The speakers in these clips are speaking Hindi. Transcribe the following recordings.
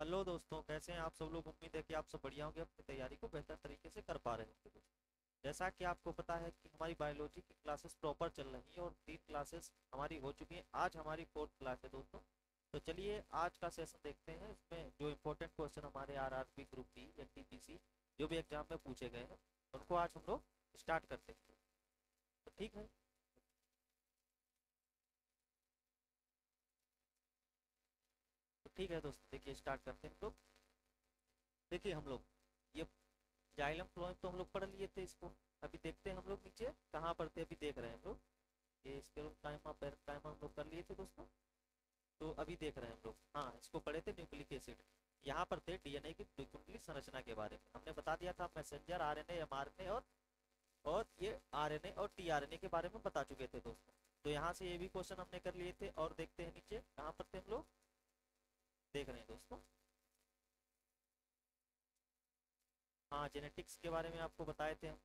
हेलो दोस्तों, कैसे हैं आप सब लोग। उम्मीद है कि आप सब बढ़िया होंगे, अपनी तैयारी को बेहतर तरीके से कर पा रहे होंगे। जैसा कि आपको पता है कि हमारी बायोलॉजी की क्लासेस प्रॉपर चल रही हैं और 3 क्लासेस हमारी हो चुकी हैं। आज हमारी 4th क्लास है दोस्तों। तो चलिए आज का सेशन देखते हैं। इसमें जो इम्पोर्टेंट क्वेश्चन हमारे आरआरबी ग्रुप डी एनटीपीसी जो भी एग्जाम में पूछे गए हैं उनको आज हम लोग स्टार्ट करते हैं। तो ठीक है। तो ठीक है दोस्तों, देखिए स्टार्ट करते हैं हम लोग। देखिए हम लोग ये जाइलम फ्लोएम तो हम लोग पढ़ लिए थे इसको। अभी देखते हैं हम लोग नीचे कहाँ पर थे, अभी देख रहे हैं हम लोग। ये स्क्लेरोकाइमा पैरेन्काइमा हम लोग कर लिए थे दोस्तों। तो अभी देख रहे हैं हम लोग, हाँ इसको पढ़े थे न्यूक्लिक एसिड। यहाँ पर थे डीएनए की द्विकुंडली संरचना के बारे में हमने बता दिया था। मैसेंजर आरएनए एमआरएनए और ये आरएनए और टीआरएनए के बारे में बता चुके थे दोस्तों। तो यहाँ से ये भी क्वेश्चन हमने कर लिए थे। और देखते हैं नीचे कहाँ पर थे हम लोग, देख रहे हैं दोस्तों। हाँ जेनेटिक्स के बारे में आपको बताए थे हम।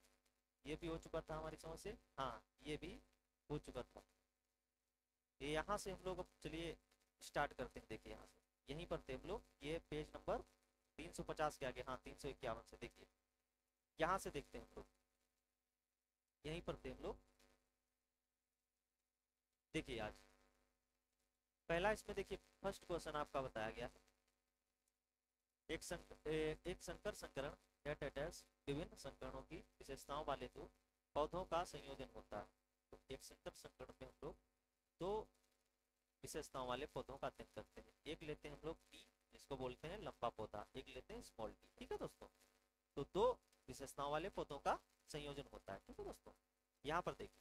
ये भी हो चुका था हमारी समझ से, हाँ ये भी हो चुका था। ये यहाँ से हम लोग अब चलिए स्टार्ट करते हैं। देखिए यहाँ से यहीं पर थे हम लोग, ये पेज नंबर 350 के आगे, हाँ 351 से देखिए। यहाँ से देखते हैं हम लोग, यहीं पर थे हम लोग। देखिए आज पहला इसमें देखिए फर्स्ट क्वेश्चन आपका बताया गया है। एक संकर संकरण विभिन्न संकरणों की विशेषताओं वाले दो पौधों का संयोजन होता है। तो एक संकर संकरण में हम लोग दो विशेषताओं वाले पौधों का अध्ययन करते हैं। एक लेते हैं हम लोग टी, जिसको बोलते हैं लंबा पौधा, एक लेते हैं स्मॉल टी। ठीक है दोस्तों। तो दो विशेषताओं वाले पौधों का संयोजन होता है। ठीक है दोस्तों। यहाँ पर देखिए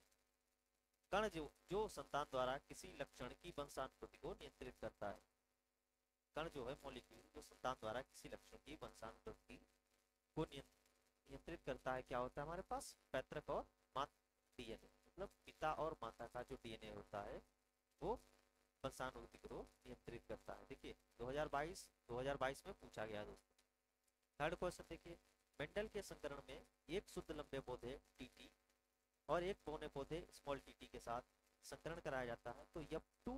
कण जो संतान द्वारा किसी लक्षण की वंशानुगति को नियंत्रित करता है। कण जो है मॉलिक्यूल जो संतान द्वारा किसी लक्षण की वंशानुगति को नियंत्रित करता है, क्या होता है हमारे पास पैतृक और मातृ डीएनए। मतलब पिता और माता का जो डीएनए होता है वो वंशानुगति को नियंत्रित करता है। देखिए 2022 में पूछा गया दोस्तों। थर्ड क्वेश्चन देखिए, मेंडल के संकरण में एक शुद्ध लंबे पौधे टीटी और एक पौने पौधे स्मॉल टीटी के साथ संकरण कराया जाता है। तो यप टू,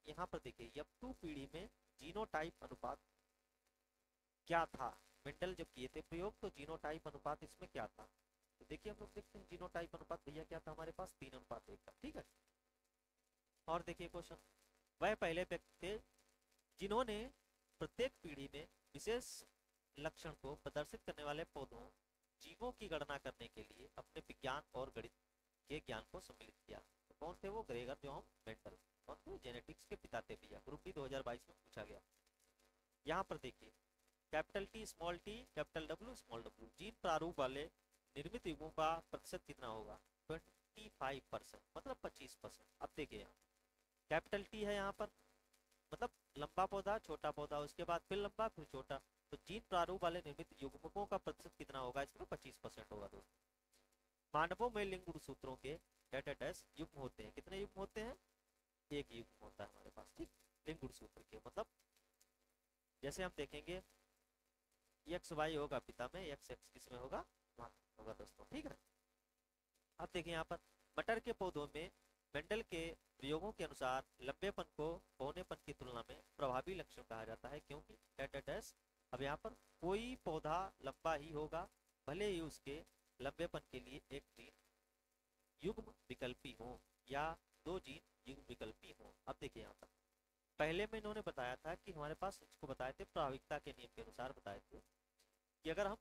यहाँ पर देखिए यप टू पीढ़ी में जीनोटाइप अनुपात क्या था। मेंडल जब किए थे प्रयोग तो जीनोटाइप अनुपात इसमें क्या था। तो देखिए हम लोग देखते हैं जीनोटाइप अनुपात भैया क्या था हमारे पास, 3:1 का। ठीक है। और देखिए क्वेश्चन, वह पहले व्यक्ति थे जिन्होंने प्रत्येक पीढ़ी में विशेष लक्षण को प्रदर्शित करने वाले पौधों जीवों की गणना करने के लिए अपने विज्ञान और गणित के ज्ञान को सम्मिलित किया। तो कौन थे वो, ग्रेगर जॉन मेंडल। कौन थे, जेनेटिक्स के पिता थे भैया। ग्रुप डी 2022 में पूछा गया। यहाँ पर देखिए capital T small T capital W small W, gene प्रारूप वाले निर्मित युग्मों का प्रतिशत कितना होगा, 25%, मतलब 25%। अब देखिए यहाँ कैपिटल टी है यहाँ पर, मतलब लंबा पौधा छोटा पौधा उसके बाद फिर लंबा फिर छोटा। तो जीन प्रारूप वाले निर्मित युग्मकों का प्रतिशत कितना होगा, इसमें 25% होगा दोस्तों। मानवों में लिंग गुणसूत्रों के डेटाटेस युग्म होते हैं। कितने युग्म होते हैं, एक युग्म होता है हमारे पास। ठीक, लिंग गुणसूत्र के मतलब जैसे हम देखेंगे एक्स वाई होगा पिता में, एक्स एक्स किस में होगा, माता होगा दोस्तों। ठीक है। अब देखिए यहाँ पर मटर के पौधों में मेंडल के प्रयोगों के अनुसार लंबेपन को पौनेपन की तुलना में प्रभावी लक्षण कहा जाता है, क्योंकि डैश। अब यहाँ पर कोई पौधा लंबा ही होगा भले ही उसके लंबेपन के लिए एक जीन युग्म विकल्पी हो या दो जीन युग्म विकल्पी हो। अब देखिए यहाँ पर पहले में इन्होंने बताया था कि हमारे पास इसको बताए थे प्राविकता के नियम के अनुसार बताए थे कि अगर हम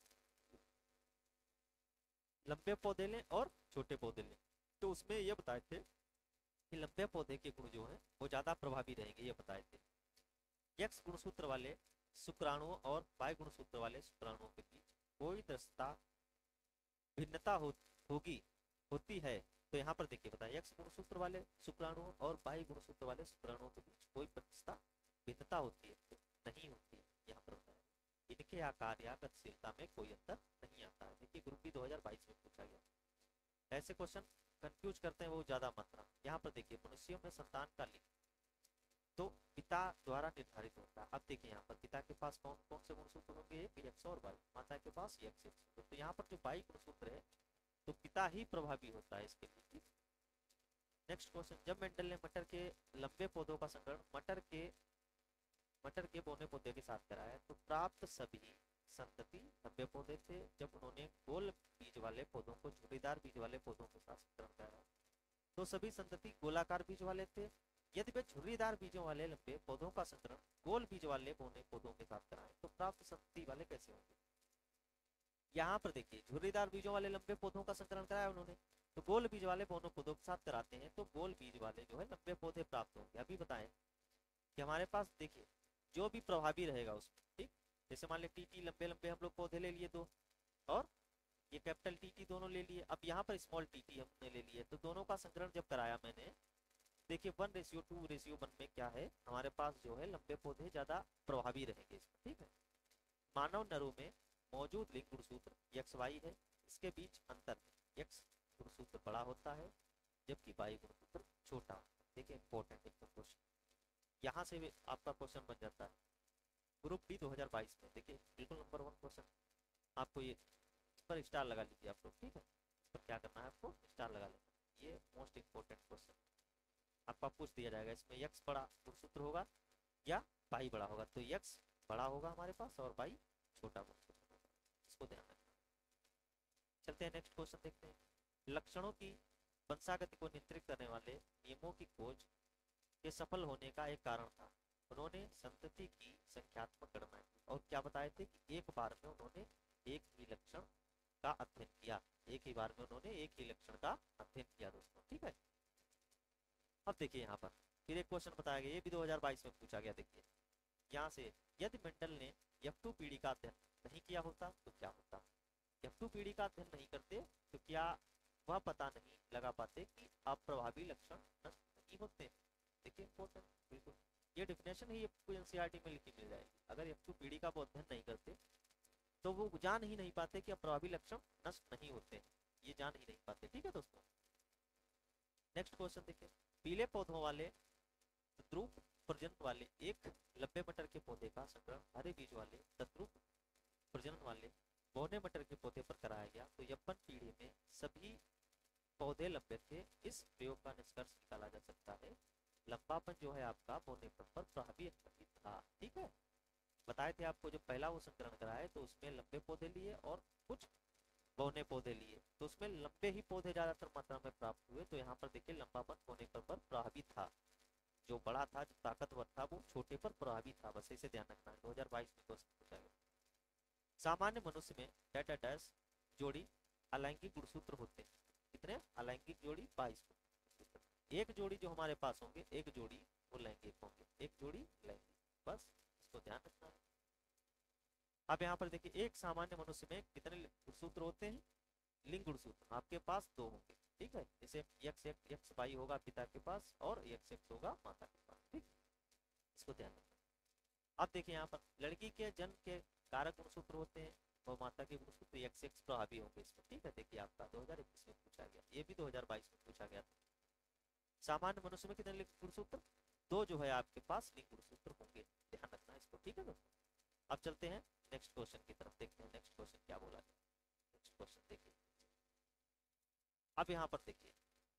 लंबे पौधे लें और छोटे पौधे लें तो उसमें ये बताए थे कि लंबे पौधे के गुण जो हैं वो ज्यादा प्रभावी रहेंगे, ये बताए थे। एक्स गुणसूत्र वाले शुक्राणुओं और वाई गुणसूत्र वाले शुक्राणुओं के बीच कोई दृश्यता भिन्नता होगी होती है। तो यहाँ पर देखिए बताइए एक्स गुणसूत्र वाले शुक्राणुओं और वाई गुणसूत्र वाले शुक्राणुओं के बीच कोई प्रतिशत भिन्नता होती है, तो नहीं होती है। यहाँ पर बताया इनके आकार या गतिशीलता में कोई अंतर नहीं आता है। देखिए ग्रुप बी 2022 में पूछा गया। ऐसे क्वेश्चन कंफ्यूज करते हैं वो ज्यादा मात्रा। यहाँ पर देखिए मनुष्यों में संतान का लिंग तो पिता द्वारा निर्धारित होता है। अब देखिए यहाँ पर पिता के पास कौन कौन से गुणसूत्र होंगे, एक एक्स और वाई, माता के पास एक्स एक्स। तो यहाँ पर जो वाई गुणसूत्र है तो पिता ही प्रभावी होता है इसके लिए। नेक्स्ट क्वेश्चन, जब मेंडल ने मटर के लंबे पौधों का संकरण मटर के मटर के बोने पौधे के साथ कराया तो प्राप्त सभी संतति लंबे पौधे थे। जब उन्होंने गोल बीज वाले पौधों को झुर्रीदार बीज वाले पौधों के साथ संकरण कराया तो सभी संतति गोलाकार बीज वाले थे। यदि वे झुर्रीदार बीजों वाले लंबे पौधों का संकरण गोल बीज वाले बोने पौधों के साथ कराएं तो प्राप्त संतति वाले कैसे होंगे। यहाँ पर देखिए झुर्रीदार बीजों वाले लंबे पौधों का संकरण कराया उन्होंने तो गोल बीज वाले बोनों पौधों के साथ कराते हैं तो गोल बीज वाले जो है लंबे पौधे प्राप्त होंगे। अभी बताएं कि हमारे पास देखिए जो भी प्रभावी रहेगा उसमें, ठीक, जैसे मान लिया टीटी लंबे लंबे हम लोग पौधे ले लिए दो और ये कैपिटल टीटी दोनों ले लिए। अब यहाँ पर स्मॉल टीटी हमने ले लिए तो दोनों का संकरण जब कराया मैंने, देखिए 1:2:1 में क्या है हमारे पास जो है लंबे पौधे ज्यादा प्रभावी रहेंगे इसमें, ठीक है। मानव नरों में मौजूद लिंग गुणसूत्र XY है, इसके बीच अंतर है, X गुणसूत्र बड़ा होता है जबकि Y गुणसूत्र छोटा होता है। देखिए इंपॉर्टेंट एकदम क्वेश्चन, यहाँ से भी आपका क्वेश्चन बन जाता है ग्रुप डी 2022 में। देखिए बिल्कुल नंबर 1 क्वेश्चन, आपको ये इस पर स्टार लगा लीजिए आप लोग, ठीक है। इस पर क्या करना है आपको स्टार लगा लेना, ये मोस्ट इंपॉर्टेंट क्वेश्चन आपका पूछ दिया जाएगा। इसमें X बड़ा गुणसूत्र होगा या Y बड़ा होगा, तो X बड़ा होगा हमारे पास और Y छोटा गुणसूत्र होगा, इसको ध्यान रखना। चलते हैं नेक्स्ट क्वेश्चन देखते हैं। लक्षणों की वंशागति को नियंत्रित करने वाले नियमों की खोज के सफल होने का एक कारण था। उन्होंने संतति की संख्यात्मक गणना की और क्या बताए थे कि एक बार में उन्होंने एक ही लक्षण का अध्ययन किया, एक ही बार में उन्होंने एक ही लक्षण का अध्ययन किया दोस्तों, ठीक है। अब देखिए यहाँ पर फिर एक क्वेश्चन बताया गया, ये भी 2022 में पूछा गया। देखिए यहाँ से यदि मेंडल ने F2 पीढ़ी का अध्ययन नहीं किया होता तो क्या होता। F2 पीढ़ी का अध्ययन नहीं करते तो क्या वह पता नहीं लगा पाते कि अप्रभावी लक्षण नष्ट नहीं होते। देखिए इंपॉर्टेंट, बिल्कुल ये डिफिनेशन ही आपको एनसीईआरटी में लिखी मिल जाएगी। अगर F2 पीढ़ी का वो अध्ययन नहीं करते तो वो जान ही नहीं पाते कि अप्रभावी लक्षण नष्ट नहीं होते, ये जान ही नहीं पाते, ठीक है दोस्तों। नेक्स्ट क्वेश्चन देखिए, पीले पौधों वाले तद्रुप प्रजनन वाले एक लंबे मटर के पौधे का संकरण हरे बीज वाले तद्रुप प्रजनन वाले बौने मटर के पौधे पर कराया गया तो यपन पीढ़ी में सभी पौधे लंबे थे। इस प्रयोग का निष्कर्ष निकाला जा सकता है लंबापन जो है आपका बौने पर प्रभावी था, ठीक है। बताए थे आपको जब पहला वो संकरण कराए तो उसमें लंबे पौधे लिए और कुछ बौने पौधे लिए तो उसमें लंबे ही पौधे ज्यादातर मात्रा में प्राप्त हुए। तो यहाँ पर देखिए लंबापन बौने पर प्रभावी था, जो बड़ा था जो ताकतवर था वो छोटे पर प्रभावी था, बस इसे ध्यान रखना है। 2022 में क्वेश्चन पूछा गया। सामान्य मनुष्य में डेटा डैश जोड़ी अलैंगिक गुणसूत्र होते हैं, कितने अलैंगिक जोड़ी 22 गुणसूत्र। एक जोड़ी जो हमारे पास होंगे एक जोड़ी वो लैंगिक होंगे, एक जोड़ी लैंगिक, बस इसको ध्यान रखना है। अब यहाँ पर देखिए एक सामान्य मनुष्य में कितने गुणसूत्र होते हैं, लिंग गुणसूत्र आपके पास 2 होंगे, ठीक है। जैसे XY होगा पिता के पास और XX होगा माता के पास, ठीक, इसको ध्यान रखना। अब देखिए यहाँ पर लड़की के जन्म के कारक गुणसूत्र होते हैं और माता के गुणसूत्र XX प्रभावी होंगे इसमें, ठीक है। देखिए आपका 2021 में पूछा गया, ये भी 2022 में पूछा गया था। सामान्य मनुष्य में कितने लिंग गुणसूत्र, 2 जो है आपके पास लिंग गुणसूत्र होंगे, ध्यान रखना इसको, ठीक है दोस्तों। अब चलते हैं नेक्स्ट क्वेश्चन की तरफ, देखते हैं नेक्स्ट क्वेश्चन क्या बोला गया। नेक्स्ट क्वेश्चन देखिए, अब यहाँ पर देखिए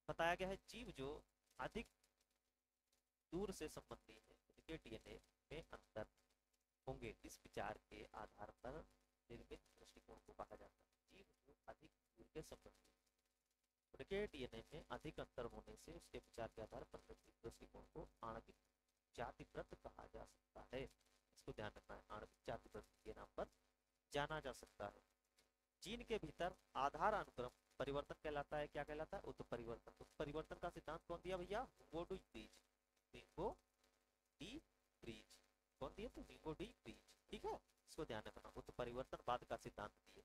बताया गया है जीव जो अधिक दूर से संबंधी है उनके डीएनए में अंतर होंगे, इस विचार के आधार पर निर्मित दृष्टिकोण को कहा जाता है। जीव जो अधिक दूर के संबंधी उनके डीएनए में अधिक अंतर होने से उसके विचार के आधार पर निर्मित दृष्टिकोण को आणविक जातिव्रत कहा जा सकता है, इसको ध्यान रखना है। आणविक जातिव्रत के नाम पर जाना जा सकता है। जीन के भीतर आधार अनुक्रम परिवर्तन कहलाता है, क्या कहलाता है, उत्परिवर्तन। उत्परिवर्तन का सिद्धांत कौन दिया भैया, विंगो डी ब्रिज, विंगो डी ब्रिज कौन दिए थे, विंगो डी ब्रिज, ठीक है, इसको ध्यान रखना। उत्परिवर्तनवाद का सिद्धांत दिए,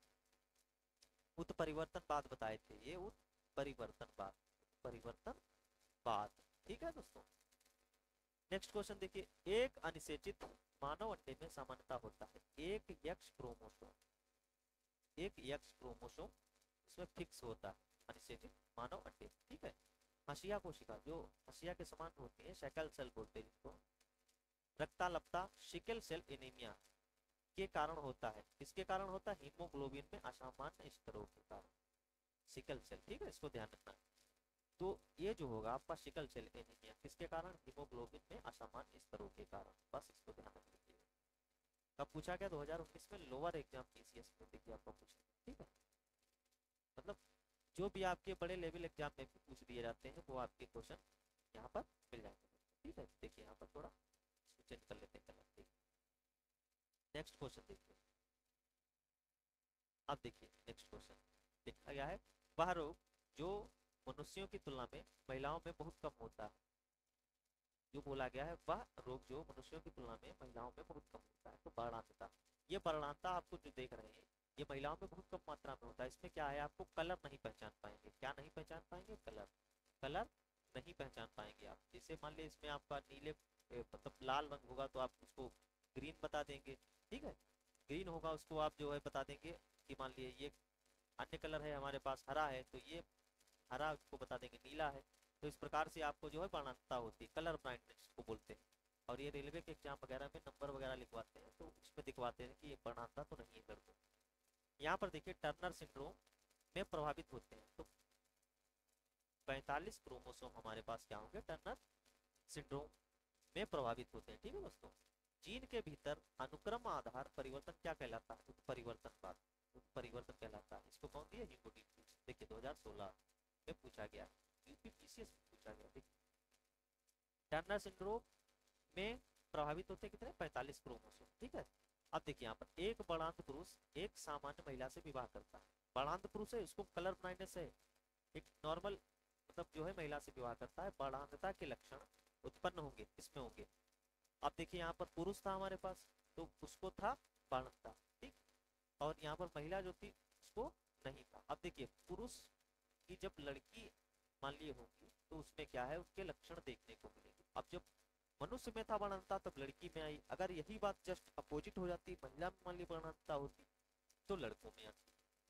उत्परिवर्तनवाद बताए थे ये, उत्परिवर्तनवाद, उत्परिवर्तनवाद, ठीक है दोस्तों। नेक्स्ट क्वेश्चन देखिए, एक अनिषेचित मानव अंडे में सामान्यता होता है एक X क्रोमोसोम, एक X क्रोमोसोम उसमें फिक्स होता है अनिषेचित मानव अंडे, ठीक है। हसिया कोशिका जो हसिया के समान होती है, शैकल सेल बोलते हैं जिसको, रक्ताल्पता सिकल सेल एनीमिया के कारण होता है, किसके कारण होता है, हीमोग्लोबिन में असामान्य स्तरों के कारण, सिकल सेल, ठीक है, इसको ध्यान रखना। तो ये जो होगा आपका सिकल सेल एनीमिया, किसके कारण? हीमोग्लोबिन में असामान्य स्तरों के कारण। बस इसको ध्यान में रखिए। कब पूछा गया? 2019 में लोअर एग्जाम पीसीएस में देखिए आपको पूछा, ठीक है। मतलब जो भी आपके बड़े लेवल एग्जाम में भी पूछ दिए जाते हैं वो आपके क्वेश्चन यहाँ पर मिल जाएंगे, ठीक है। देखिए यहाँ पर थोड़ा चेंज कर लेते हैं कलर, ठीक। नेक्स्ट क्वेश्चन देखिए। अब देखिए नेक्स्ट क्वेश्चन देखा गया है, वह रोग जो मनुष्यों की तुलना में महिलाओं में बहुत कम होता है। जो बोला गया है वह रोग जो मनुष्यों की तुलना में महिलाओं में बहुत कम होता है, तो वर्णांतता। ये वर्णांतता आपको जो देख रहे हैं ये महिलाओं में बहुत कम मात्रा में होता है। इसमें क्या है, आपको कलर नहीं पहचान पाएंगे। क्या नहीं पहचान पाएंगे? कलर। कलर नहीं पहचान पाएंगे आप। जैसे मान लीजिए इसमें आपका नीले मतलब लाल रंग होगा तो आप उसको ग्रीन बता देंगे, ठीक है। ग्रीन होगा उसको आप जो है बता देंगे कि मान लीजिए ये अन्य कलर है हमारे पास हरा है तो ये हरा को बता देंगे नीला है। तो इस प्रकार से आपको जो है वर्णांतता होती है, कलर ब्लाइंडनेस को बोलते हैं। और ये रेलवे के एग्जाम वगैरह में नंबर वगैरह लिखवाते हैं तो उसमें दिखवाते हैं कि ये वर्णांतता तो नहीं है लड़कों। यहाँ पर देखिए टर्नर सिंड्रोम में प्रभावित होते हैं तो 45 क्रोमोसोम हमारे पास क्या होंगे? टर्नर सिंड्रोम में प्रभावित होते हैं, ठीक है दोस्तों। जीन के भीतर अनुक्रम आधार परिवर्तन क्या कहलाता है? उत्परिवर्तनवाद। उत्परिवर्तन कहलाता है। इसको कौन दिया? हीमोडीन। देखिए 2016 में पूछा गया, यूपीपीसीएस में पूछा गया। देखिए टर्नर सिंड्रोम में प्रभावित होते कितने? 45 क्रोमोसोम, ठीक है। अब देखिए यहाँ पर एक बढ़ांत पुरुष एक सामान्य महिला से विवाह करता है। बढ़ांत पुरुष है, उसको कलर ब्लाइंडनेस है। एक नॉर्मल मतलब जो है महिला से विवाह करता है, बढ़ांतता के लक्षण उत्पन्न होंगे, इसमें होंगे। अब देखिए यहाँ पर पुरुष था हमारे पास तो उसको था बाणता, ठीक। और यहाँ पर महिला जो थी उसको नहीं था। अब देखिए पुरुष की जब लड़की मान लिए होगी तो उसमें क्या है, उसके लक्षण देखने को मिलेंगे। अब जब मनुष्य में था वर्णांतता तब लड़की में आई। अगर यही बात जस्ट अपोजिट हो जाती, महिला में मान ली वर्णांतता होती तो लड़कों में आती,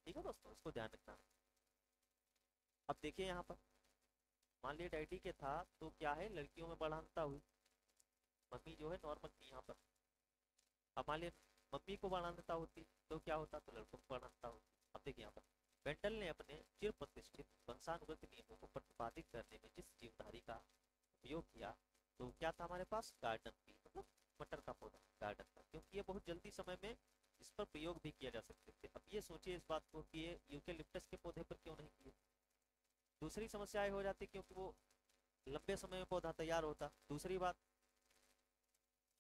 ठीक है दोस्तों, इसको ध्यान रखना। अब देखिए यहाँ पर मान लिया डैडी के था तो क्या है, लड़कियों में वर्णांतता हुई। मम्मी जो है नॉर्मल थी यहाँ पर। अब मान लिया मम्मी को वर्णांतता होती तो क्या होता? तो लड़कों को वर्णांतता होती। अब देखिए यहाँ पर बेंटल ने अपने चिर प्रतिष्ठित वंशानुगत नियमों को प्रतिपादित करने में जिस जीवधारी का उपयोग किया तो क्या था हमारे पास? गार्डन की मतलब मटर का पौधा, गार्डन का, क्योंकि ये बहुत जल्दी समय में इस पर प्रयोग भी किया जा सकते थे। अब ये सोचिए इस बात को कि ये यूकेलिप्टस के पौधे पर क्यों नहीं किए। दूसरी समस्या हो जाती क्योंकि वो लंबे समय में पौधा तैयार होता। दूसरी बात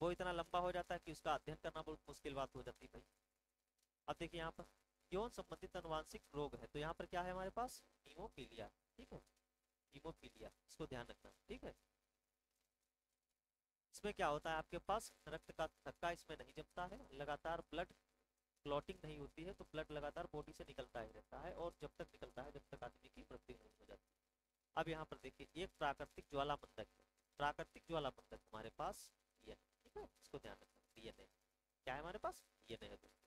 वो इतना लंबा हो जाता है कि उसका अध्ययन करना बहुत मुश्किल बात हो जाती भाई। अब देखिए यहाँ पर यौन संबंधित अनुवांशिक रोग है तो यहाँ पर क्या है हमारे पास? हीमोफीलिया, ठीक है। हीमोफीलिया, इसको ध्यान रखना, ठीक है। इसमें क्या होता है आपके पास रक्त का थक्का इसमें नहीं जमता है, लगातार ब्लड क्लॉटिंग नहीं होती है तो ब्लड लगातार बॉडी से निकलता ही रहता है और जब तक निकलता है जब तक आदमी की मृत्यु नहीं हो जाती। अब यहाँ पर देखिए एक प्राकृतिक ज्वालाबंधक है। प्राकृतिक ज्वालाबंधक हमारे पास डीएनए, ठीक है, इसको ध्यान रखना। डीएनए क्या है हमारे पास? डीएनए है दोस्तों।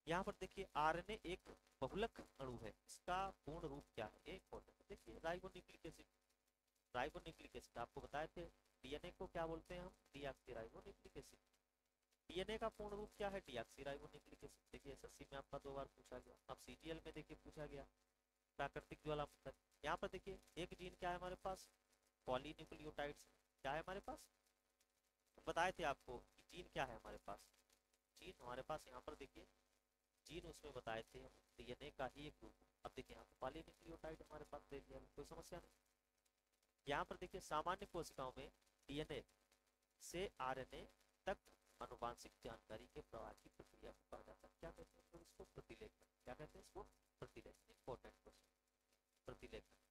यहाँ पर देखिए आरएनए एक बहुलक अणु है, इसका पूर्ण रूप क्या है? ये इंपॉर्टेंट है। देखिए राइबोन्यूक्लिक एसिड, राइबोन्यूक्लिक एसिड आपको बताए थे। डीएनए को क्या बोलते हैं हम? Deoxyribonucleic acid. डीएनए का पूर्ण रूप क्या है? Deoxyribonucleic acid. देखिए एसएससी में आपका 2 बार पूछा गया, अब सीजीएल में देखिए पूछा गया प्राकृतिक ज्वालामुखी। यहाँ पर देखिए एक जीन क्या है हमारे पास? पॉलीन्यूक्लियोटाइड्स। क्या है हमारे पास? बताए थे आपको कि जीन क्या है हमारे पास। जीन हमारे पास यहाँ पर देखिए जीन उसमें बताए थे डीएनए का ही एक ग्रुप। अब देखिए यहाँ पर पॉलीन्यूक्लियोटाइड हमारे पास दे दिया, कोई समस्या नहीं। यहाँ पर देखिए सामान्य कोशिकाओं में डीएनए से आरएनए तक अनुवांशिक जानकारी के प्रवाह की प्रक्रिया को कहा जाता है। क्या कहते हैं इसको? प्रतिलेखन। क्या कहते हैं इसको? प्रतिलेखन। इंपॉर्टेंट क्वेश्चन, प्रतिलेखन।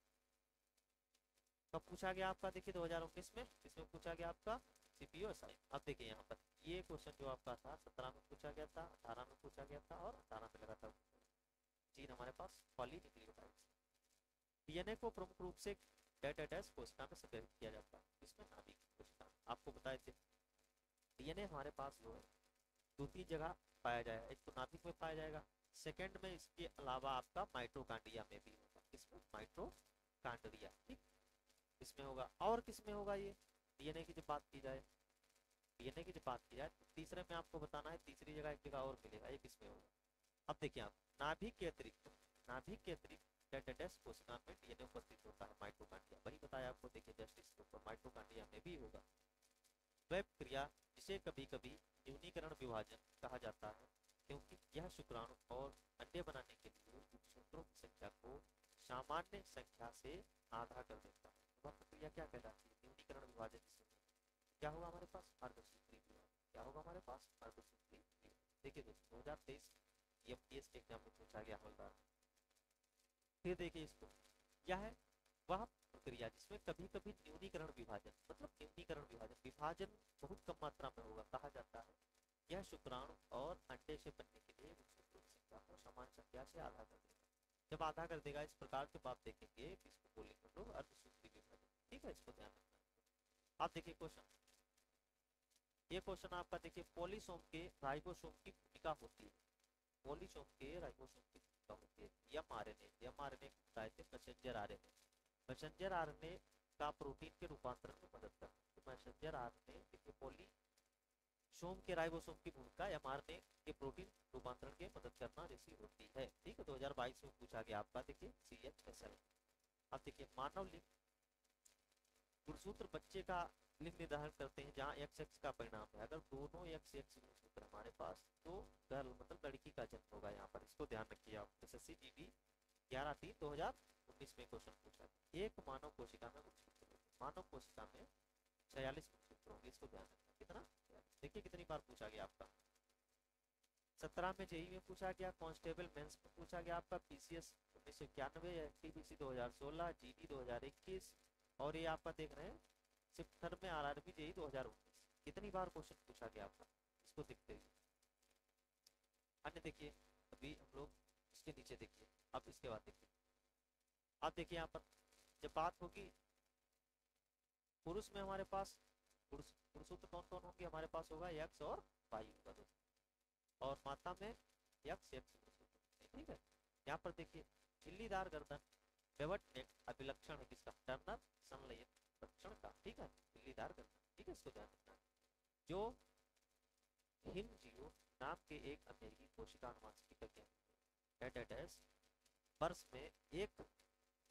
कब पूछा गया आपका? देखिए 2019 में। इसमें पूछा गया आपका सीपीयू असाइन। अब देखिए यहाँ पर ये क्वेश्चन जो आपका था 17 में पूछा गया था, 18 में पूछा गया था और 18 में लगातार जीन हमारे पास पॉलीन्यूक्लियोटाइड्स। डीएनए को प्रमुख रूप से डेटाडेस कोशिका में संग्रहित किया जाता है। इसमें नाभिक कोशिका आपको बताए थे। डीएनए हमारे पास जो है 2-3 जगह पाया जाएगा। एक तो नाभिक में पाया जाएगा, सेकंड में इसके अलावा आपका माइटोकांड्रिया में भी होगा। किसमें? माइटोकांड्रिया, ठीक, इसमें होगा। और किसमें होगा ये डीएनए की जब बात की जाए? डीएनए की जब बात की जाए तो तीसरे में आपको बताना है, तीसरी जगह एक जगह और मिलेगा, ये किसमें होगा? अब देखिए आप नाभिक के अतिरिक्त डेटेटेस कोशिका में डीएनए उपस्थित होता है माइटोकांड्रिया, वही बताया आपको, देखिए जस्ट इसके ऊपर माइटोकांड्रिया में भी होगा। वह क्रिया जिसे कभी कभी न्यूनीकरण विभाजन कहा जाता है, क्योंकि यह शुक्राणु और अंडे बनाने के लिए सूत्रों की संख्या को सामान्य संख्या से आधा कर देता है। वह प्रक्रिया क्या कहलाती है? न्यूनीकरण विभाजन। क्या होगा हमारे पास? अर्धसूत्री विभाजन। क्या होगा हमारे पास? अर्धसूत्री विभाजन। देखिए दोस्तों 2023 एमटीएस के एग्जाम में पूछा गया हवलदार। फिर देखिए इसको, क्या है वह प्रक्रिया जिसमें कभी कभी न्यूनीकरण विभाजन, मतलब न्यूनीकरण विभाजन, विभाजन बहुत कम मात्रा में होगा, कहा जाता है यह शुक्राणु और अंडे से बनने के लिए सूत्रों की संख्या को समान संख्या से आधा कर देगा। जब आधा कर देगा इस प्रकार जब आप देखेंगे इसको बोलेंगे हम लोग अर्धसूत्री विभाजन। ठीक है, इसको ध्यान रखना। आप देखिए क्वेश्चन, ये क्वेश्चन आपका देखिए पॉलीसोम के राइबोसोम की भूमिका होती है। पॉलीसोम के राइबोसोम की भूमिका होती है। एमआरएनए बताए थे मैसेंजर आरएनए। मैसेंजर आरएनए का प्रोटीन के रूपांतरण में मदद करता है। तो मैसेंजर आरएनए देखिए पॉलीसोम के राइबोसोम की भूमिका एमआरएनए के प्रोटीन रूपांतरण के मदद करना जैसी होती है। ठीक है, 2022 में पूछा गया आपका, देखिए CHSL। अब देखिए मानव लिंग गुणसूत्र बच्चे का लिंग निर्धारण करते हैं जहाँ XX का परिणाम है। अगर दोनों XX गुणसूत्र हमारे पास तो गर्ल मतलब लड़की का जन्म होगा यहाँ पर। इसको ध्यान रखिए आप। SSC GD 11/3/2019 में क्वेश्चन पूछा। एक मानव कोशिका में गुणसूत्र होते हैं। मानव कोशिका में 46 गुणसूत्र होंगे, इसको ध्यान रखना। कितना? देखिए कितनी बार पूछा गया आपका। 17 में जेई में पूछा गया, कांस्टेबल मेंस में पूछा गया आपका, PCS 1991, NTPC 2016, GD 2021, और ये आपका देख रहे हैं सिर्फ थर्ड में RRB जेई 2019। कितनी बार क्वेश्चन पूछा गया आपका, इसको देखते हुए। अन्य देखिए अभी हम लोग इसके नीचे देखिए, अब इसके बाद देखिए, अब देखिए यहाँ पर जब बात होगी पुरुष में हमारे पास गुणसूत्र कौन कौन होंगे हमारे पास? होगा X और Y होगा दोस्तों, और माता में XX गुणसूत्र। ठीक है, यहाँ पर देखिए झिल्लीदार गर्दन, पेवट नेक अभिलक्षण है किसका? टर्नर संलयन लक्षण का। ठीक है, झिल्लीदार गर्दन। ठीक है, इसको ध्यान रखना। जो हिनजियो नाम के एक अमेरिकी कोशिका अनुवांशिकी वैज्ञानिक वर्ष में एक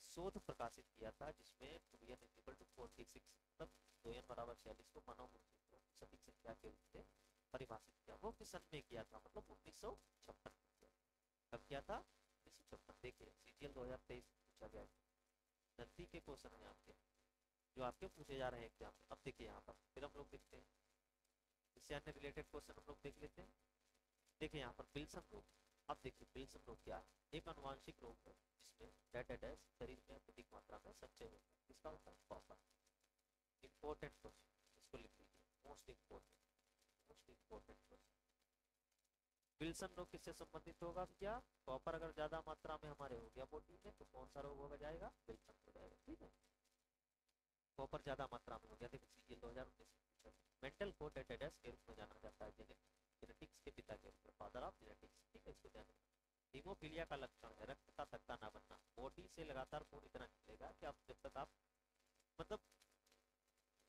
शोध प्रकाशित किया था जिसमें 2n=46 मतलब 2n=46 को मानव गुणसूत्रों की सटीक संख्या के रूप में परिभाषित किया। वो किस सन में किया था? मतलब 1956 में। कब किया था? 1956। देखिए CGL 2023 पूछा गया। नजदीक के क्वेश्चन है आपके जो आपके पूछे जा रहे हैं एग्जाम में। अब देखिए यहाँ पर फिर हम लोग देखते हैं, इससे अन्य रिलेटेड क्वेश्चन हम लोग देख लेते हैं। देखिए यहाँ पर विल्सन रोग। अब देखिए विल्सन रोग क्या है? एक अनुवांशिक रोग है जिसमें डेटाडेस शरीर में अधिक मात्रा में संचय होता है। किसका होता है? कॉपर। इंपॉर्टेंट क्वेश्चन, इसको लिख लीजिए, मोस्ट इंपॉर्टेंट क्वेश्चन। विल्सन रोग किससे संबंधित होगा भैया? कॉपर अगर ज्यादा मात्रा में हमारे हो गया बॉडी में तो कौन सा रोग हो जाएगा? विल्सन हो जाएगा। ठीक है, कॉपर ज्यादा मात्रा में हो गया। देखो CGL 2019 मेंटल को डेटाडेस के रूप में जाना जाता है, जेनेटिक्स के पिता के रूप में, फादर ऑफ जेनेटिक्स। ठीक है, इसको ध्यान रखना। हीमोफीलिया का लक्षण है रक्त का थक्का ना बनना। बॉडी से लगातार खून इतना निकलेगा कि आप जब तक आप मतलब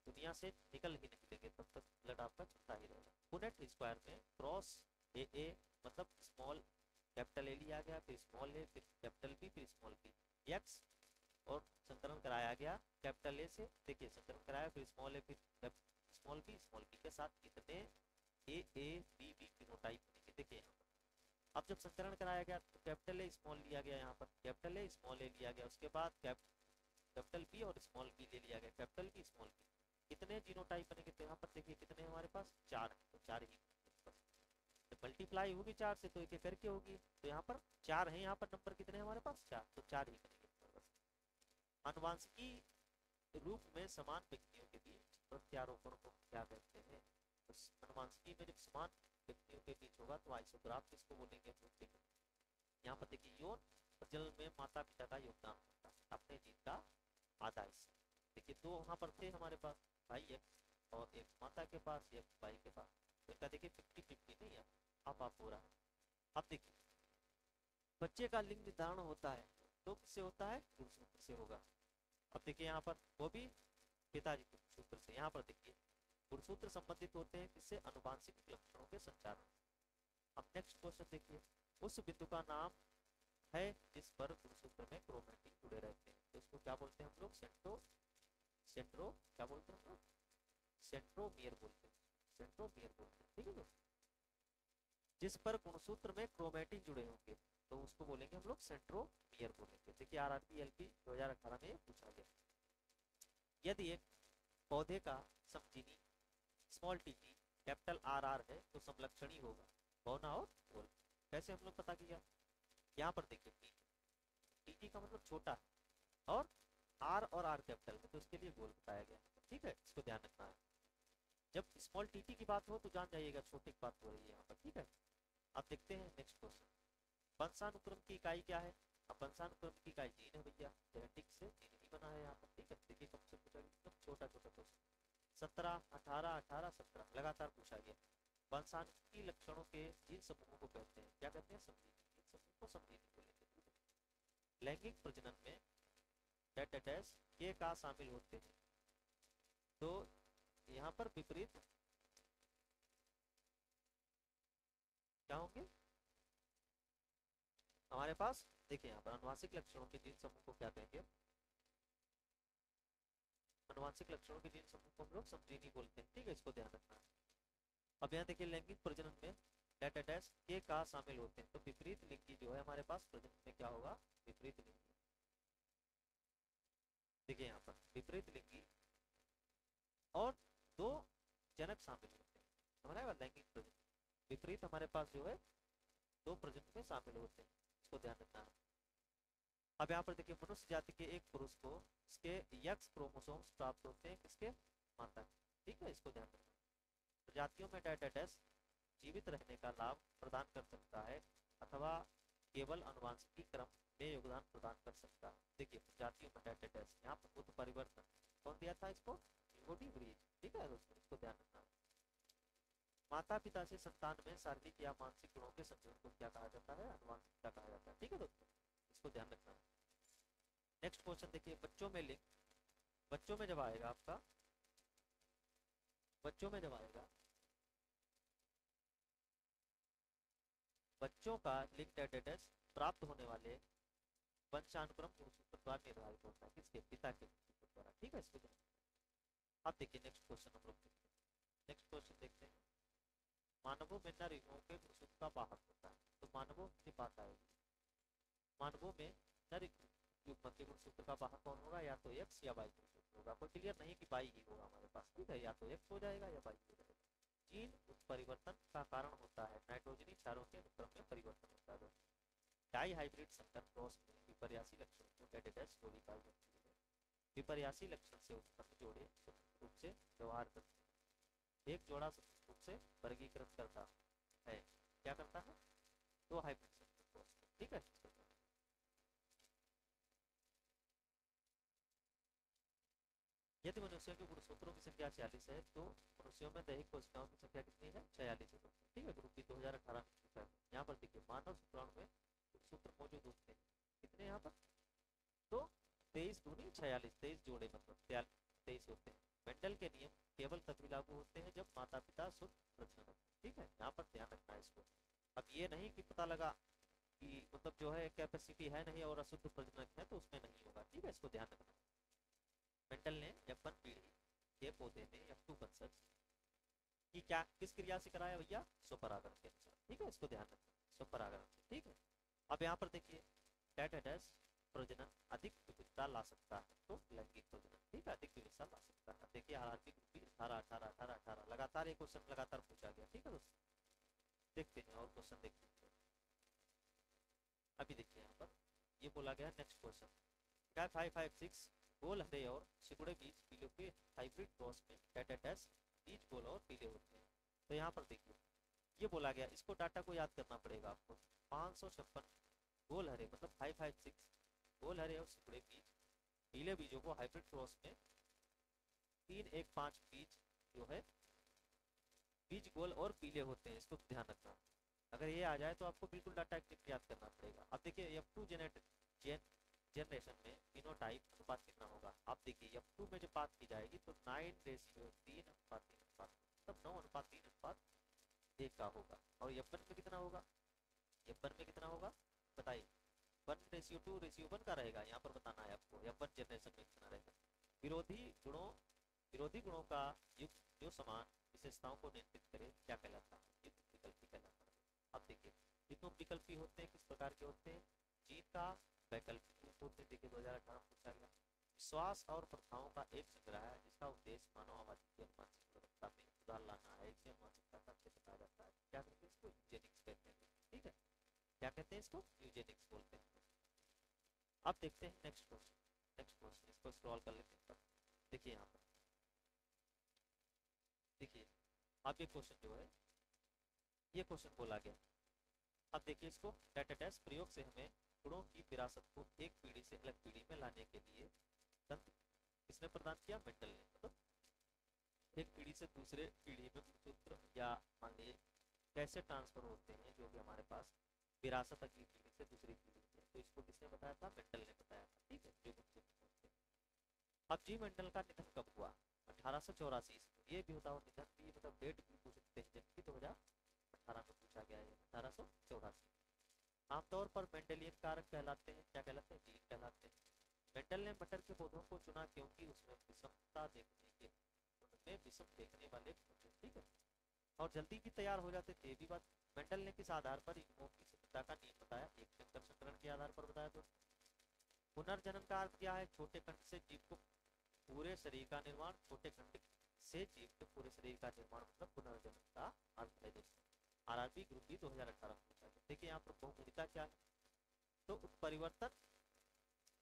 दुनिया से निकल ही नहीं देंगे तब तक ब्लड आपका चलता ही रहेगा। पुनेट स्क्वायर में क्रॉस AA मतलब स्मॉल कैपिटल A लिया गया, फिर स्मॉल A, फिर कैपिटल B, फिर स्मॉल B, X और संकलन कराया गया कैपिटल A से। देखिए संकलन कराया, फिर स्मॉल A, फिर स्मॉल B के साथ कितने AABB फिनोटाइप बनेंगे? देखिए यहाँ पर अब जब संकलन कराया गया तो कैपिटल A स्मॉल लिया गया, यहाँ पर कैपिटल A स्मॉल A लिया गया, उसके बाद कैपिटल B और स्मॉल B ले लिया गया, कैपिटल B स्मॉल B। कितने जीनोटाइप बनेंगे? तो यहाँ पर देखिए कितने हमारे पास? 4 है, तो 4 ही। जब मल्टीप्लाई होगी 4 से तो एक एक करके होगी, तो यहाँ पर 4 है, यहाँ पर नंबर कितने हमारे पास? 4, तो 4 ही बनेंगे। अनुवांशिकी रूप में समान व्यक्तियों के बीच प्रत्यारोपण को क्या कहते हैं? तो अनुवांशिकी में जब समान व्यक्तियों के बीच होगा तो आइसोग्राफ किसको बोलेंगे? यहाँ पर देखिए यौन प्रजनन में माता पिता का योगदान होता है, अपने जीन का आधा हिस्सा। देखिए दो वहाँ पर थे हमारे पास, भाई X और एक माता के पास, एक भाई के पास। तो इनका देखिए 50-50 नहीं है, आप हो रहा है। अब देखिए बच्चे का लिंग निर्धारण होता है तो किससे होता है? गुणसूत्र से होगा। अब देखिए यहाँ पर वो भी पिताजी के गुणसूत्र से। यहाँ पर देखिए गुणसूत्र संबंधित होते हैं किससे? अनुवांशिक लक्षणों के संचार। अब नेक्स्ट क्वेश्चन देखिए, उस बिंदु का नाम है जिस पर गुणसूत्र में क्रोमैटिन जुड़े रहते हैं, तो इसको क्या बोलते हैं हम लोग? सेंट्रो क्या बोलते हैं हम लोग? सेंट्रोमियर बोलते हैं, सेंट्रोमियर बोलते हैं। ठीक है दोस्तों, जिस पर गुणसूत्र में क्रोमैटिन जुड़े होंगे तो उसको बोलेंगे हम लोग सेंट्रोमियर बोलेंगे। देखिए आरआरबी एलपी 2018 में पूछा गया। यदि एक पौधे का समजीनी small t t capital R R है तो समलक्षणी होगा बौना और गोल। कैसे हम लोग पता किया? यहाँ पर देखिए टीटी का मतलब छोटा है और आर कैपिटल है, तो इसके लिए गोल बताया गया। ठीक है, इसको ध्यान रखना है। जब स्मॉल टीटी की बात हो तो जान जाइएगा छोटे की बात हो रही है यहाँ पर। ठीक है, अब देखते हैं नेक्स्ट क्वेश्चन। वंशानुक्रम की इकाई क्या है? अब वंशानुक्रम की इकाई जीन है भैया, जेनेटिक से जीन ही बना है यहाँ पर। ठीक है, देखिए कब से पूछा गया, एकदम छोटा छोटा क्वेश्चन। 17, 18, 18, 17 लगातार पूछा गया। वंशानुक्रम लक्षणों के जिन समूहों को कहते हैं, क्या कहते हैं? समजीवी। इन समूह को समजीवी बोलेंगे। लैंगिक प्रजनन में के का शामिल होते हैं, तो यहाँ पर विपरीत क्या होंगे हमारे पास? देखिए यहाँ पर अनुवांशिक लक्षणों के जिन समूह को क्या कहेंगे? अनुवांशिक लक्षणों के जिन समूह को हम लोग समजीवी बोलते हैं। ठीक है, इसको ध्यान रखना है। अब यहाँ देखिए लैंगिक प्रजनन में के का शामिल होते हैं, तो विपरीत लिंगी जो है हमारे पास प्रजनन में क्या होगा? विपरीत लिंगी। देखिए यहाँ पर विपरीत लिंगी और दो जनक शामिल होते हैं हमारे लैंगिक प्रजनन। विपरीत हमारे पास जो है दो प्रजनन में शामिल होते हैं, इसको ध्यान रखना है। अब यहाँ पर देखिए मनुष्य जाति के एक पुरुष को इसके यक्स क्रोमोसोम्स प्राप्त होते हैं, किसके? माता के। ठीक है, इसको ध्यान रखना। प्रजातियों में डायटेटस जीवित रहने का लाभ प्रदान कर सकता है अथवा केवल अनुवांशिकी क्रम में योगदान प्रदान कर सकता है। देखिए प्रजातियों में डायटेटस, यहाँ पर उत्परिवर्तन परिवर्तन कौन दिया था इसको? यूगोडी ब्रीज। ठीक है दोस्तों, इसको ध्यान रखना। माता पिता से संतान में शारीरिक या मानसिक गुणों के संयोजन को क्या कहा जाता है? अनुवांशिकता कहा जाता है। ठीक है दोस्तों, इसको ध्यान रखना है। नेक्स्ट क्वेश्चन देखिए, बच्चों में लिंग, बच्चों में जब आएगा आपका, बच्चों में जब आएगा बच्चों का लिंग डायटेटस प्राप्त होने वाले वंशानुक्रम गुणसूत्र द्वारा निर्धारित होता है, किसके? पिता के गुणसूत्र द्वारा। ठीक है, इसको ध्यान। अब देखिए नेक्स्ट क्वेश्चन हम लोग देखते हैं। नेक्स्ट क्वेश्चन देखते हैं, मानवों में नर युग्मों के गुणसूत्र का वाहक होता है, तो मानवों की बात आएगी। मानवों में नर युग्म के गुणसूत्र का वाहक कौन होगा? या तो एक्स या वाई गुणसूत्र होगा। कोई क्लियर नहीं कि वाई ही होगा हमारे पास। ठीक है, या तो एक्स हो जाएगा या वाई हो जाएगा। जीन उत्परिवर्तन का कारण होता है नाइट्रोजनी क्षारों के अनुक्रम में परिवर्तन होता है। डाई हाइब्रिड संकर क्रॉस में विपर्यासी लक्षण को डायटेटस जोड़ी पाई जाती है। विपर्यासी लक्षण से उत्पन्न जोड़े स्वतंत्र रूप से व्यवहार करते हैं। एक जोड़ा स्वतंत्र रूप से वर्गीकृत करता है, क्या करता है? दो हाइब्रिड संकर क्रॉस। ठीक है, यदि मनुष्यों के गुणसूत्रों की संख्या 46 है तो मनुष्यों में दैहिक कोशिकाओं की संख्या कितनी है? 46 है। ठीक है, ग्रुप बी 2018 में पूछा है। यहाँ पर देखिए मानव शुक्राणु में गुणसूत्र मौजूद होते हैं, कितने यहाँ पर? तो 23 दूनी 46, 23 जोड़े मतलब 23 होते हैं। मेंडल के नियम केवल तभी लागू होते हैं जब माता पिता शुद्ध प्रजनन हो। ठीक है, यहाँ पर ध्यान रखना है इसको। अब ये नहीं कि पता लगा कि मतलब जो है कैपेसिटी है नहीं और अशुद्ध प्रजनन है तो उसमें नहीं होगा। ठीक है, इसको ध्यान रखना। मेंडल ने F1 पीढ़ी के पौधे में F2 वंशज की क्या किस क्रिया से कराया भैया? स्वपरागण के अनुसार। ठीक है, इसको ध्यान रखना, स्वपरागण से। ठीक है, अब यहाँ पर देखिए डायटेटस प्रजनन अधिक विविधता ला सकता है, तो लैंगिक प्रजनन। ठीक है, अधिक विविधता ला सकता है। देखिए आरआरबी ग्रुप बी 18, 18, 18, 18 लगातार एक क्वेश्चन लगातार पूछा गया। ठीक है दोस्तों, देखते हैं और क्वेश्चन देखते हैं। अभी देखिए यहाँ पर ये बोला गया नेक्स्ट क्वेश्चन, 556 गोल हरे और सिकुड़े बीज पीले के हाइब्रिड क्रॉस में डायटेटस बीज गोल और पीले होते हैं। तो यहाँ पर देखिए ये बोला गया, इसको डाटा को याद करना पड़ेगा आपको। 556 गोल हरे मतलब 556 गोल हरे और सिकुड़े बीज पीले बीजों को हाइब्रिड क्रॉस में 315 बीज जो है बीज गोल और पीले होते हैं, इसको ध्यान रखना। अगर ये आ जाए तो आपको बिल्कुल डाटा याद करना पड़ेगा। अब देखिए F2 जनरेशन में फिनोटाइप अनुपात कितना होगा? आप देखिए F2 में जब बात की जाएगी तो 9:3:3 मतलब 9:3:1 का होगा। और F1 में कितना होगा? F1 में कितना होगा बताइए? 1:2:1 का रहेगा, यहाँ पर बताना है आपको, या 1 जनरेशन में कितना रहेगा। विरोधी गुणों विरोधी गुणों का युक्त जो समान विशेषताओं को नियंत्रित करे क्या कहलाता है? युक्त विकल्पी कहलाता है। अब देखिए युग्म विकल्पी होते हैं किस प्रकार के होते हैं? जीन का वैकल्पिक रूप होते हैं। देखिए 2018 में पूछा गया। विश्वास और प्रथाओं का एक संग्रह है जिसका उद्देश्य मानव आबादी की अनुवांशिक गुणवत्ता में सुधार लाना है, इसे अनुवांशिकता का क्षेत्र कहा जाता है। क्या कहते हैं इसको? यूजेनिक्स कहते हैं। ठीक है, क्या कहते हैं इसको? यूजेनिक्स बोलते हैं। अब देखते हैं नेक्स्ट क्वेश्चन। नेक्स्ट क्वेश्चन इसको स्क्रॉल कर लेते हैं। देखिए यहाँ पर देखिए, अब ये क्वेश्चन जो है ये क्वेश्चन बोला गया। अब देखिए इसको, डेटा टेस्ट प्रयोग से हमें गुणों की विरासत को एक पीढ़ी से अलग पीढ़ी में लाने के लिए तंत्र किसने प्रदान किया? मेंडल ने। मतलब एक पीढ़ी से दूसरे पीढ़ी में सूत्र या मान लीजिए कैसे ट्रांसफर होते हैं जो भी हमारे पास विरासत अगली पीढ़ी से दूसरी पीढ़ी में, तो इसको किसने बताया था? मेंडल ने बताया था। ठीक है, जो गुणसूत्र। अब जी मेंडल का निधन कब हुआ? 1884 ईस्वी। ये भी होता है निधन की मतलब डेट भी पूछ सकते हैं, जबकि 2018 में पूछा गया है 1884। आमतौर पर मेंडेलियन कारक कहलाते हैं, क्या कहलाते हैं? जीन कहलाते हैं। मेंडल ने मटर के पौधों को चुना क्योंकि उसमें विषमता देखने के उनमें विषम देखने वाले थे। ठीक है, और जल्दी भी तैयार हो जाते थे, ये भी बात। मेंडल ने किस आधार पर युग्मों की शुद्धता का नियम बताया? एक चक्कर संकरण के आधार पर बताया। तो पुनर्जन्म का अर्थ क्या है? छोटे खंड से जीव को पूरे शरीर का निर्माण, छोटे खंड से जीव के पूरे शरीर का निर्माण मतलब पुनर्जन्म का अर्थ है दोस्तों। आरआरबी ग्रुप बी 2018 में पूछा गया। देखिए यहाँ पर बहुगुणिता क्या है? तो उत्परिवर्तन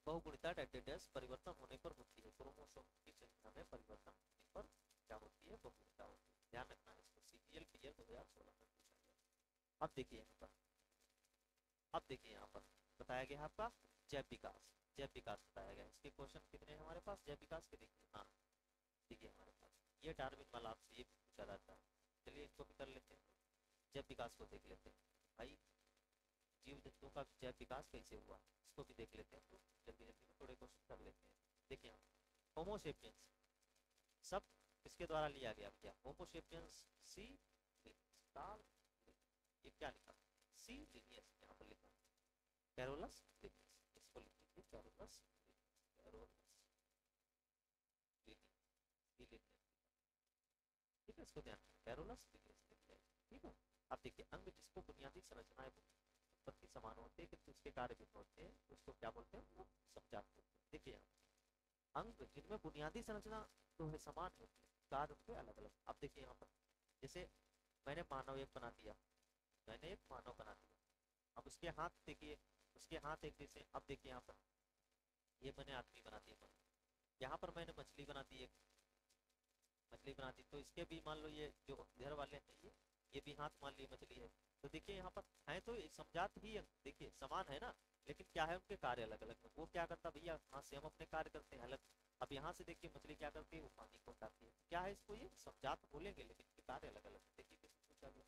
बहुगुणिता डेटेडस परिवर्तन होने पर होती है। क्रोमोसोम की संख्या में परिवर्तन होने पर क्या होती है? बहुगुणिता होती है। ध्यान रखना है इसको, सीजीएल क्लियर 2016 में पूछा गया। अब देखिए यहाँ पर बताया गया आपका जैव विकास। जैव विकास बताया गया। इसके क्वेश्चन कितने हैं हमारे पास जैव विकास के? देखिए हाँ, देखिए हमारे पास ये डार्विन वाला आपसे ये पूछा जाता है। चलिए इसको भी कर लेते हैं, जैव विकास को देख लेते हैं। भाई जीव जंतुओं का जैव विकास कैसे हुआ इसको भी देख लेते हैं। तो जल्दी जल्दी में थोड़े क्वेश्चन कर लेते हैं। देखिए होमोसेपियंस सब किसके द्वारा लिया गया? क्या होमोसेपियंस सी लिनियस, ये क्या लिखा? सी लिनियस यहाँ पर लिखा कैरोलस लिनियस। इसको लिख लीजिए कैरोलस लिनियस। ठीक है, इसको ध्यान रखना कैरोलस लिनियस लिख जाए। ठीक है, अब देखिए अंग जिसको बुनियादी संरचनाएं उत्पत्ति समान होते हैं किंतु उसके कार्य भिन्न होते हैं उसको क्या बोलते हैं? वो समझाते हैं। देखिए यहाँ अंग जिनमें बुनियादी संरचना तो है समान होती है, कार्य उनके अलग अलग। अब देखिए यहाँ पर जैसे मैंने एक मानव बना दिया। अब उसके हाथ देखिए, उसके हाथ एक जैसे। अब देखिए यहाँ पर ये मैंने आदमी बना दिया, यहाँ पर मैंने मछली बना दी, एक मछली बना दी। तो इसके भी मान लो ये जो इधर वाले हैं ये भी हाथ मान ली मछली है। तो देखिए यहाँ पर है तो समझात ही देखिए समान है ना, लेकिन क्या है उनके कार्य अलग अलग है। वो क्या करता भैया हाथ से हम अपने कार्य करते हैं अलग। अब यहाँ से देखिए मछली क्या करती है? वो पानी को उठाती है। क्या है इसको? ये समझात बोलेंगे लेकिन इनके कार्य अलग अलग है। देखिए किससे पूछा गया?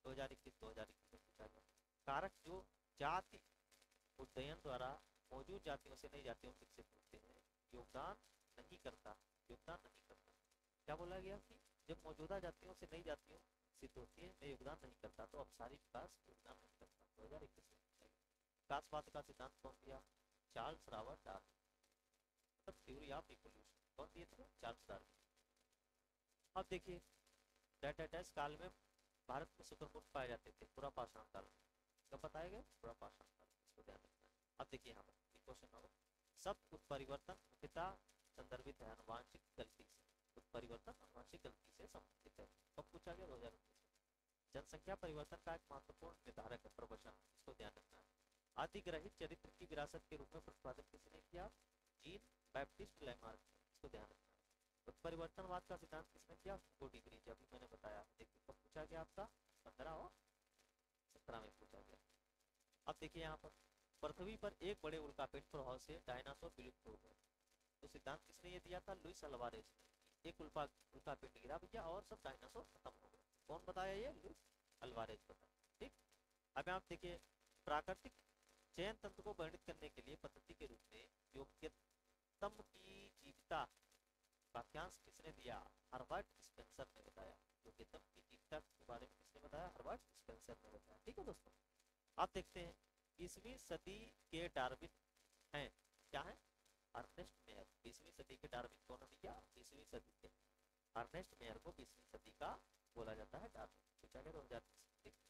2021 में पूछा गया। कारक जो जाति उड्डयन द्वारा मौजूद जातियों से नई जातियों में विकसित होते हैं योगदान नहीं करता। क्या बोला गया कि जब मौजूदा जातियों से नई जातियों सिद्ध होती है में योगदान नहीं करता तो अपसारी विकास योगदान नहीं करता। 2021 में विकासवाद का सिद्धांत कौन दिया? Charles Robert Darwin. मतलब थ्योरी ऑफ इवोल्यूशन कौन दिए थे? Charles Darwin. अब देखिए डेटाटेस काल में भारत में शुतुरमुर्ग पाए जाते थे पुरापाषाण काल में। कब बताया गया? पुरापाषाण काल में, इसको ध्यान रखना है। अब देखिए यहाँ पर क्वेश्चन नंबर सब उत्परिवर्तन मुख्यतः संदर्भित है आनुवांशिक गलती से। उत्परिवर्तन आनुवांशिक गलती से संबंधित है। कब पूछा गया? 2019। जनसंख्या परिवर्तन का एक महत्वपूर्ण निर्धारक है प्रवचन, इसको ध्यान रखना है। अधिग्रहित चरित्र की विरासत के रूप में प्रतिपादन किसने किया? Jean Baptiste Lamarck. इसको ध्यान रखना है। उत्परिवर्तनवाद का सिद्धांत किसने किया? हुगो डिग्रीज। अभी मैंने बताया। देखिए कब पूछा गया आपका? 15 और 17 में पूछा गया। अब देखिए यहाँ पर पृथ्वी पर एक बड़े उल्कापिंड प्रभाव से डायनासोर विलुप्त हो गए। तो सिद्धांत किसने ये दिया था? Luis Alvarez. एक उल्कापिंड गिरा भैया और सब डायनासोर खत्म हो गए। कौन बताया? ये लुइस अल्वारेज बताया। ठीक, अब आप देखिए प्राकृतिक चयन तंत्र को वर्णित करने के लिए पद्धति के रूप में योग्यतम की जीविता वाक्यांश किसने दिया? हर्बर्ट स्पेंसर ने बताया। योग्यतम की जीविता के बारे में किसने बताया? हर्बर्ट स्पेंसर ने बताया। ठीक है दोस्तों, आप देखते हैं 20वीं सदी के डार्विन हैं, क्या है? Ernest mayor. 20वीं सदी के डार्विन कौन है भैया? 20वीं सदी के अर्नेस्ट मेयर को 20वीं सदी का बोला जाता है डार्विन। ठीक है 2020।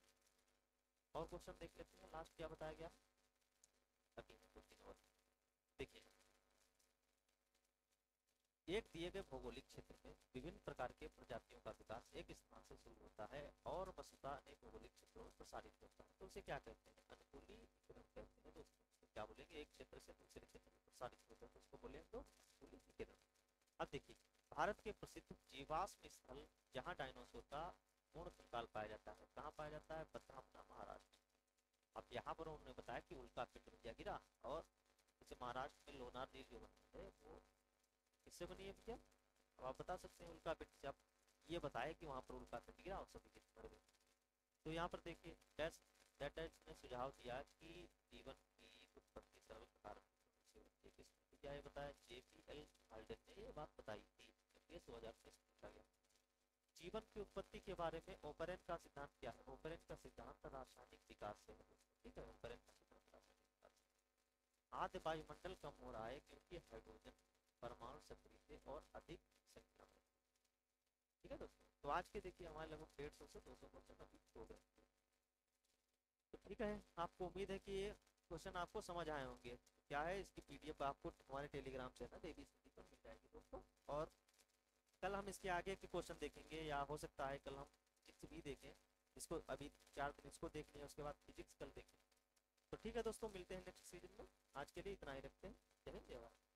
और क्वेश्चन देख लेते हैं, लास्ट क्या बताया गया अभी और देखिए। एक दिए गए भौगोलिक क्षेत्र में विभिन्न प्रकार के प्रजातियों का विकास एक स्थान से शुरू होता है और वस्तुतः अनेक भौगोलिक क्षेत्रों में प्रसारित होता है, तो उसे क्या कहते हैं? अनुकूलीकरण कहते हैं दोस्तों। क्या बोलेंगे? एक क्षेत्र से दूसरे क्षेत्र में प्रसारित होता है तो उसको बोलेंगे तो अनुकूलीकरण। अब देखिए, भारत के प्रसिद्ध जीवाश्म स्थल जहाँ डायनासोर का पूर्ण कंकाल पाया जाता है, कहाँ पाया जाता है? पथरामना, महाराष्ट्र। अब यहाँ पर उन्होंने बताया कि उल्का पिंड भैया गिरा, और जैसे महाराष्ट्र में लोनार झील जो बनती है वो किससे बनी है भैया? अब आप बता सकते हैं उल्का पिंड से। आप ये बताए कि वहां पर उल्का पिंड गिरा और सभी के मर गए। तो यहाँ पर देखिए डैश ने सुझाव दिया कि जीवन की उत्पत्ति सरल कारण से होती है। किसने क्या ये बताया? JPL हाल्डेन ने ये बात बताई थी, ये 2000 में पूछा गया। जीवन की उत्पत्ति के बारे में ओपेरेन का सिद्धांत क्या है? ओपेरेन का सिद्धांत रासायनिक विकास से है, ठीक है। ओपेरेन का सिद्धांत रासायनिक विकास से। आद्य वायुमंडल कम हो रहा है क्योंकि हाइड्रोजन परमाणु सक्रिय थे और अधिक संख्या में, ठीक है दोस्तों। तो आज के देखिए हमारे लगभग 150 से 200 क्वेश्चन अभी हो गए। तो ठीक है, आपको उम्मीद है कि ये क्वेश्चन आपको समझ आए होंगे। क्या है, इसकी PDF आपको हमारे टेलीग्राम चैनल ABCD पर मिल जाएगी दोस्तों। और कल हम इसके आगे के क्वेश्चन देखेंगे, या हो सकता है कल हम फिजिक्स भी देखें। इसको अभी 4 दिन इसको देख लिया, उसके बाद फिजिक्स कल देखें। तो ठीक है दोस्तों, मिलते हैं नेक्स्ट सीजन में। आज के लिए इतना ही रखते हैं। जय हिंद जय भारत।